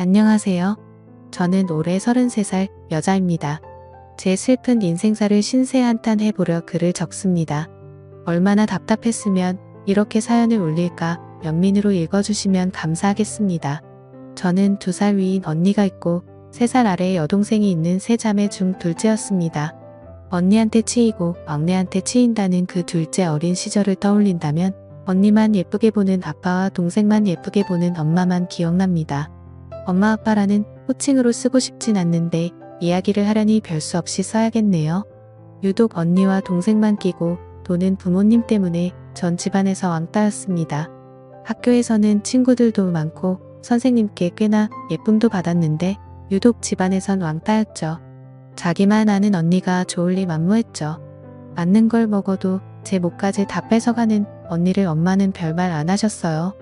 안녕하세요. 저는 올해 33살 여자입니다. 제 슬픈 인생사를 신세 한탄 해보려 글을 적습니다. 얼마나 답답했으면 이렇게 사연을 올릴까 연민으로 읽어주시면 감사하겠습니다. 저는 2살 위인 언니가 있고 3살 아래의 여동생이 있는 세 자매 중 둘째였습니다. 언니한테 치이고 막내한테 치인다는 그 둘째 어린 시절을 떠올린다면 언니만 예쁘게 보는 아빠와 동생만 예쁘게 보는 엄마만 기억납니다. 엄마 아빠라는 호칭으로 쓰고 싶진 않는데 이야기를 하려니 별 수 없이 써야겠네요. 유독 언니와 동생만 끼고 도는 부모님 때문에 전 집안에서 왕따였습니다. 학교에서는 친구들도 많고 선생님께 꽤나 예쁨도 받았는데 유독 집안에선 왕따였죠. 자기만 아는 언니가 좋을 리 만무했죠. 맞는 걸 먹어도 제 몫까지 다 뺏어가는 언니를 엄마는 별말 안 하셨어요.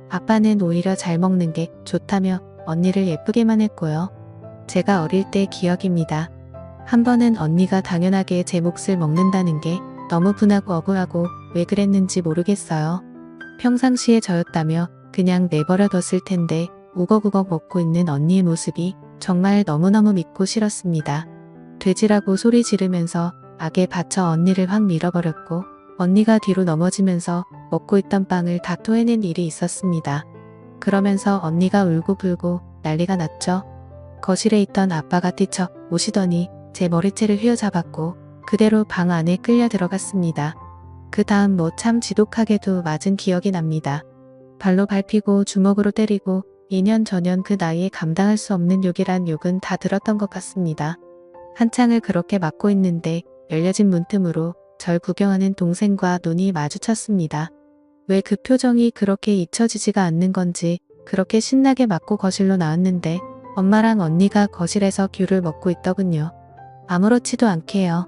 아빠는 오히려 잘 먹는 게 좋다며 언니를 예쁘게만 했고요. 제가 어릴 때 기억입니다. 한 번은 언니가 당연하게 제 몫을 먹는다는 게 너무 분하고 억울하고 왜 그랬는지 모르겠어요. 평상시에 저였다며 그냥 내버려뒀을 텐데 우걱우걱 먹고 있는 언니의 모습이 정말 너무너무 믿고 싫었습니다. 돼지라고 소리 지르면서 악에 받쳐 언니를 확 밀어버렸고 언니가 뒤로 넘어지면서 먹고 있던 빵을 다 토해낸 일이 있었습니다. 그러면서 언니가 울고불고 난리가 났죠. 거실에 있던 아빠가 뛰쳐 오시더니 제 머리채를 휘어잡았고 그대로 방 안에 끌려 들어갔습니다. 그 다음 뭐 참 지독하게도 맞은 기억이 납니다. 발로 밟히고 주먹으로 때리고 2년 전년 그 나이에 감당할 수 없는 욕이란 욕은 다 들었던 것 같습니다. 한창을 그렇게 맞고 있는데 열려진 문틈으로 절 구경하는 동생과 눈이 마주쳤습니다. 왜 그 표정이 그렇게 잊혀지지가 않는 건지 그렇게 신나게 맞고 거실로 나왔는데 엄마랑 언니가 거실에서 귤을 먹고 있더군요. 아무렇지도 않게요.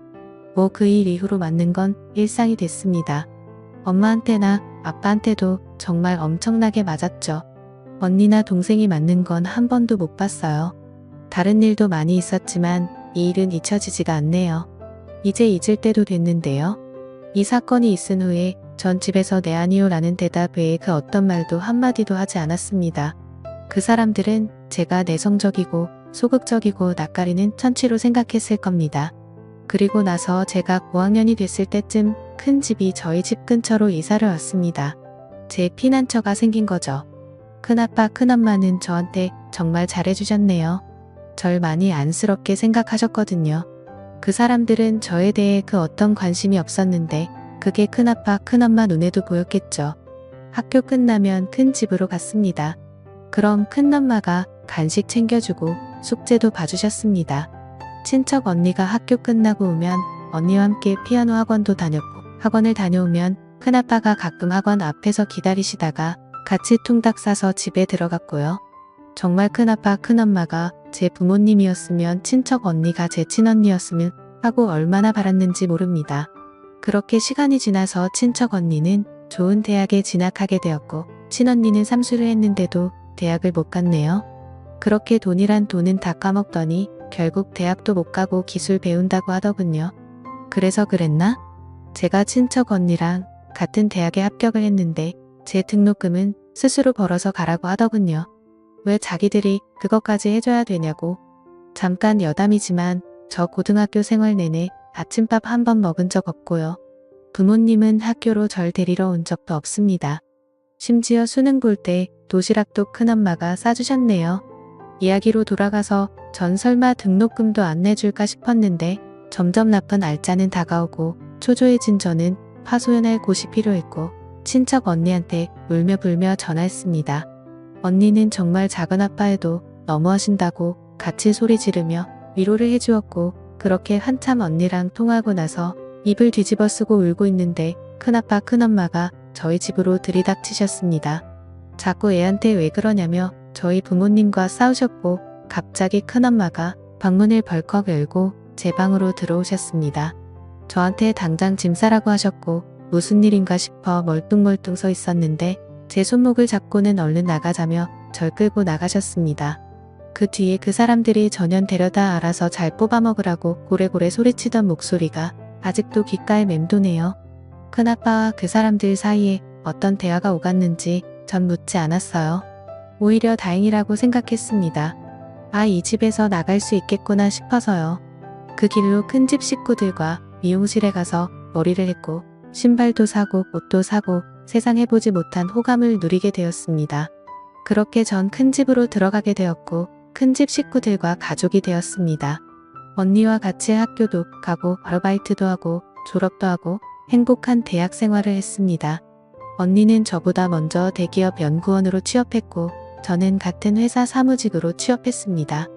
뭐 그 일 이후로 맞는 건 일상이 됐습니다. 엄마한테나 아빠한테도 정말 엄청나게 맞았죠. 언니나 동생이 맞는 건 한 번도 못 봤어요. 다른 일도 많이 있었지만 이 일은 잊혀지지가 않네요. 이제 잊을 때도 됐는데요. 이 사건이 있은 후에 전 집에서 네 아니요 라는 대답 외에 그 어떤 말도 한마디도 하지 않았습니다. 그 사람들은 제가 내성적이고 소극적이고 낯가리는 천치로 생각했을 겁니다. 그리고 나서 제가 고학년이 됐을 때쯤 큰 집이 저희 집 근처로 이사를 왔습니다. 제 피난처가 생긴 거죠. 큰아빠 큰엄마는 저한테 정말 잘해주셨네요. 절 많이 안쓰럽게 생각하셨거든요. 그 사람들은 저에 대해 그 어떤 관심이 없었는데 그게 큰아빠 큰엄마 눈에도 보였겠죠. 학교 끝나면 큰 집으로 갔습니다. 그럼 큰엄마가 간식 챙겨주고 숙제도 봐주셨습니다. 친척 언니가 학교 끝나고 오면 언니와 함께 피아노 학원도 다녔고 학원을 다녀오면 큰아빠가 가끔 학원 앞에서 기다리시다가 같이 퉁닭 싸서 집에 들어갔고요. 정말 큰아빠 큰엄마가 제 부모님이었으면 친척 언니가 제 친언니였으면 하고 얼마나 바랐는지 모릅니다. 그렇게 시간이 지나서 친척 언니는 좋은 대학에 진학하게 되었고 친언니는 삼수를 했는데도 대학을 못 갔네요. 그렇게 돈이란 돈은 다 까먹더니 결국 대학도 못 가고 기술 배운다고 하더군요. 그래서 그랬나? 제가 친척 언니랑 같은 대학에 합격을 했는데 제 등록금은 스스로 벌어서 가라고 하더군요. 왜 자기들이 그것까지 해줘야 되냐고. 잠깐 여담이지만 저 고등학교 생활 내내 아침밥 한 번 먹은 적 없고요. 부모님은 학교로 절 데리러 온 적도 없습니다. 심지어 수능 볼 때 도시락도 큰엄마가 싸주셨네요. 이야기로 돌아가서 전 설마 등록금도 안 내줄까 싶었는데 점점 나쁜 날짜는 다가오고 초조해진 저는 하소연할 곳이 필요했고 친척 언니한테 울며 불며 전화했습니다. 언니는 정말 작은아빠에도 너무하신다고 같이 소리 지르며 위로를 해주었고 그렇게 한참 언니랑 통화하고 나서 입을 뒤집어 쓰고 울고 있는데 큰아빠 큰엄마가 저희 집으로 들이닥치셨습니다. 자꾸 애한테 왜 그러냐며 저희 부모님과 싸우셨고 갑자기 큰엄마가 방문을 벌컥 열고 제 방으로 들어오셨습니다. 저한테 당장 짐 싸라고 하셨고 무슨 일인가 싶어 멀뚱멀뚱 서 있었는데 제 손목을 잡고는 얼른 나가자며 절 끌고 나가셨습니다. 그 뒤에 그 사람들이 전현 데려다 알아서 잘 뽑아먹으라고 고래고래 소리치던 목소리가 아직도 귓가에 맴도네요. 큰아빠와 그 사람들 사이에 어떤 대화가 오갔는지 전 묻지 않았어요. 오히려 다행이라고 생각했습니다. 아, 이 집에서 나갈 수 있겠구나 싶어서요. 그 길로 큰 집 식구들과 미용실에 가서 머리를 했고 신발도 사고 옷도 사고 세상 해보지 못한 호감을 누리게 되었습니다. 그렇게 전 큰 집으로 들어가게 되었고 큰 집 식구들과 가족이 되었습니다. 언니와 같이 학교도 가고 아르바이트도 하고 졸업도 하고 행복한 대학 생활을 했습니다. 언니는 저보다 먼저 대기업 연구원으로 취업했고 저는 같은 회사 사무직으로 취업했습니다.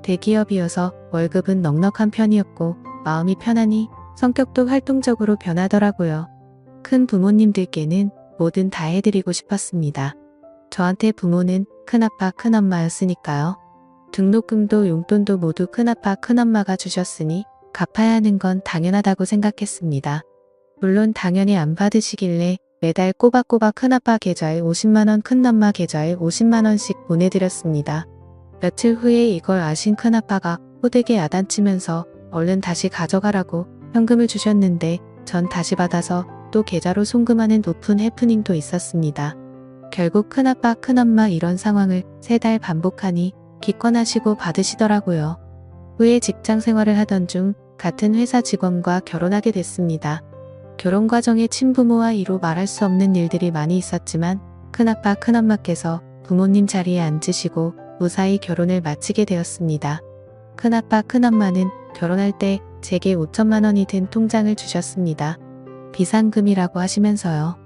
대기업이어서 월급은 넉넉한 편이었고 마음이 편하니 성격도 활동적으로 변하더라고요. 큰 부모님들께는 뭐든 다 해드리고 싶었습니다. 저한테 부모는 큰아빠 큰엄마였으니까요. 등록금도 용돈도 모두 큰아빠 큰엄마가 주셨으니 갚아야 하는 건 당연하다고 생각했습니다. 물론 당연히 안 받으시길래 매달 꼬박꼬박 큰아빠 계좌에 50만원 큰엄마 계좌에 50만원씩 보내드렸습니다. 며칠 후에 이걸 아신 큰아빠가 호되게 야단치면서 얼른 다시 가져가라고 현금을 주셨는데 전 다시 받아서 또 계좌로 송금하는 오픈 해프닝도 있었습니다. 결국 큰아빠 큰엄마 이런 상황을 3달 반복하니 기권하시고 받으시더라고요. 후에 직장 생활을 하던 중 같은 회사 직원과 결혼하게 됐습니다. 결혼 과정에 친부모와 이루 말할 수 없는 일들이 많이 있었지만 큰아빠 큰엄마께서 부모님 자리에 앉으시고 무사히 결혼을 마치게 되었습니다. 큰아빠 큰엄마는 결혼할 때 제게 5천만 원이 든 통장을 주셨습니다. 비상금이라고 하시면서요.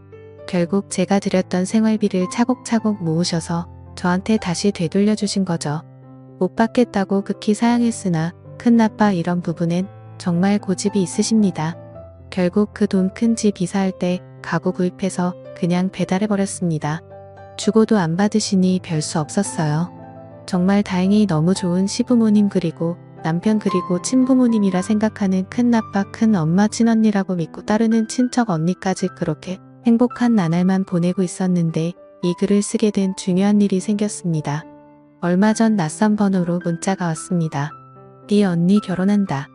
결국 제가 드렸던 생활비를 차곡차곡 모으셔서 저한테 다시 되돌려 주신 거죠. 못 받겠다고 극히 사양했으나 큰아빠 이런 부분엔 정말 고집이 있으십니다. 결국 그 돈 큰 집 이사할 때 가구 구입해서 그냥 배달해버렸습니다. 주고도 안 받으시니 별 수 없었어요. 정말 다행히 너무 좋은 시부모님 그리고 남편 그리고 친부모님이라 생각하는 큰아빠 큰엄마 친언니라고 믿고 따르는 친척 언니까지 그렇게 행복한 나날만 보내고 있었는데 이 글을 쓰게 된 중요한 일이 생겼습니다. 얼마 전 낯선 번호로 문자가 왔습니다. 네 언니 결혼한다.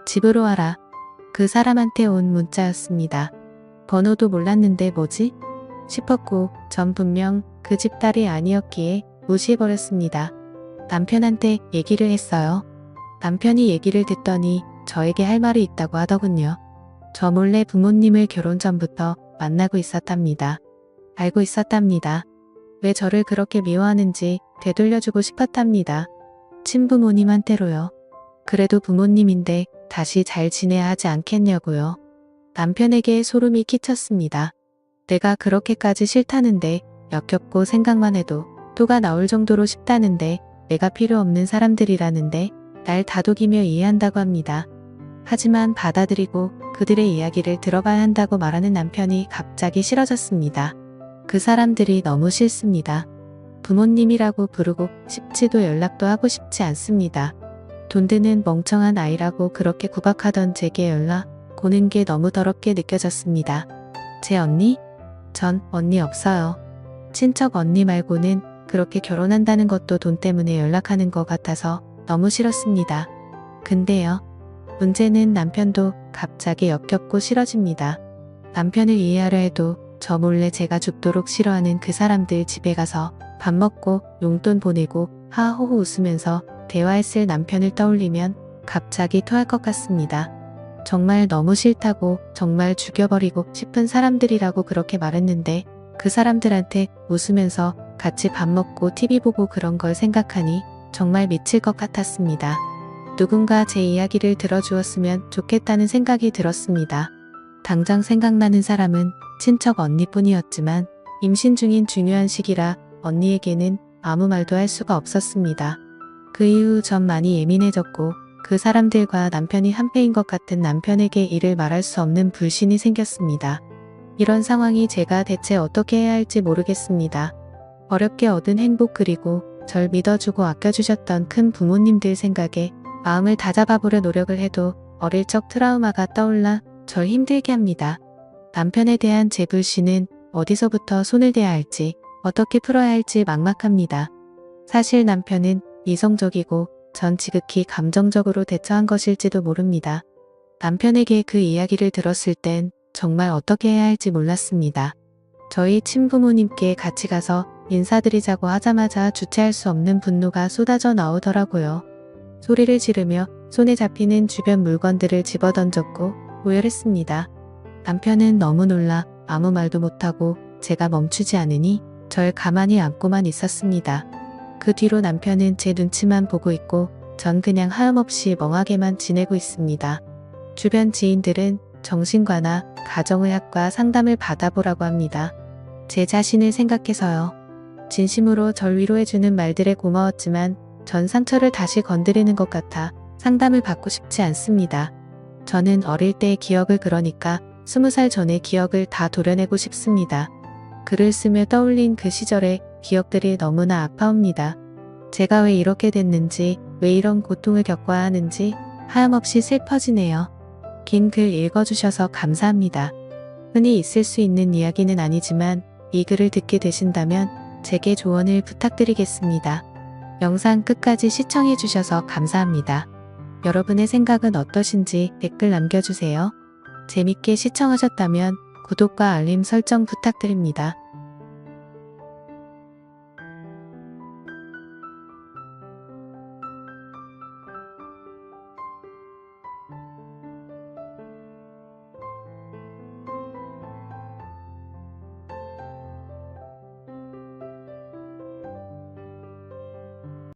집으로 와라. 그 사람한테 온 문자였습니다. 번호도 몰랐는데 뭐지? 싶었고 전 분명 그 집 딸이 아니었기에 무시해버렸습니다. 남편한테 얘기를 했어요. 남편이 얘기를 듣더니 저에게 할 말이 있다고 하더군요. 저 몰래 부모님을 결혼 전부터 만나고 있었답니다. 알고 있었답니다. 왜 저를 그렇게 미워하는지 되돌려주고 싶었답니다. 친부모님한테로요. 그래도 부모님인데 다시 잘 지내야 하지 않겠냐고요. 남편에게 소름이 끼쳤습니다. 내가 그렇게까지 싫다는데 역겹고 생각만 해도 토가 나올 정도로 싶다는데 내가 필요 없는 사람들이라는데 날 다독이며 이해한다고 합니다. 하지만 받아들이고 그들의 이야기를 들어봐야 한다고 말하는 남편이 갑자기 싫어졌습니다. 그 사람들이 너무 싫습니다. 부모님이라고 부르고 싶지도 연락도 하고 싶지 않습니다. 돈 드는 멍청한 아이라고 그렇게 구박하던 제게 연락 오는 게 너무 더럽게 느껴졌습니다. 제 언니? 전 언니 없어요. 친척 언니 말고는 그렇게 결혼한다는 것도 돈 때문에 연락하는 것 같아서 너무 싫었습니다. 근데요. 문제는 남편도 갑자기 역겹고 싫어집니다. 남편을 이해하려 해도 저 몰래 제가 죽도록 싫어하는 그 사람들 집에 가서 밥 먹고 용돈 보내고 하하호호 웃으면서 대화했을 남편을 떠올리면 갑자기 토할 것 같습니다. 정말 너무 싫다고 정말 죽여버리고 싶은 사람들이라고 그렇게 말했는데 그 사람들한테 웃으면서 같이 밥 먹고 TV 보고 그런 걸 생각하니 정말 미칠 것 같았습니다. 누군가 제 이야기를 들어주었으면 좋겠다는 생각이 들었습니다. 당장 생각나는 사람은 친척 언니뿐이었지만 임신 중인 중요한 시기라 언니에게는 아무 말도 할 수가 없었습니다. 그 이후 전 많이 예민해졌고 그 사람들과 남편이 한패인 것 같은 남편에게 이를 말할 수 없는 불신이 생겼습니다. 이런 상황이 제가 대체 어떻게 해야 할지 모르겠습니다. 어렵게 얻은 행복 그리고 절 믿어주고 아껴주셨던 큰 부모님들 생각에 마음을 다잡아보려 노력을 해도 어릴 적 트라우마가 떠올라 절 힘들게 합니다. 남편에 대한 제 불신은 어디서부터 손을 대야 할지 어떻게 풀어야 할지 막막합니다. 사실 남편은 이성적이고 전 지극히 감정적으로 대처한 것일지도 모릅니다. 남편에게 그 이야기를 들었을 땐 정말 어떻게 해야 할지 몰랐습니다. 저희 친부모님께 같이 가서 인사드리자고 하자마자 주체할 수 없는 분노가 쏟아져 나오더라고요. 소리를 지르며 손에 잡히는 주변 물건들을 집어던졌고 오열했습니다. 남편은 너무 놀라 아무 말도 못하고 제가 멈추지 않으니 절 가만히 안고만 있었습니다. 그 뒤로 남편은 제 눈치만 보고 있고 전 그냥 하염없이 멍하게만 지내고 있습니다. 주변 지인들은 정신과나 가정의학과 상담을 받아보라고 합니다. 제 자신을 생각해서요. 진심으로 절 위로해주는 말들에 고마웠지만 전 상처를 다시 건드리는 것 같아 상담을 받고 싶지 않습니다. 저는 어릴 때의 기억을 그러니까 20살 전의 기억을 다 도려내고 싶습니다. 글을 쓰며 떠올린 그 시절의 기억들이 너무나 아파옵니다. 제가 왜 이렇게 됐는지, 왜 이런 고통을 겪어야 하는지 하염없이 슬퍼지네요. 긴 글 읽어주셔서 감사합니다. 흔히 있을 수 있는 이야기는 아니지만 이 글을 듣게 되신다면 제게 조언을 부탁드리겠습니다. 영상 끝까지 시청해주셔서 감사합니다. 여러분의 생각은 어떠신지 댓글 남겨주세요. 재밌게 시청하셨다면 구독과 알림 설정 부탁드립니다.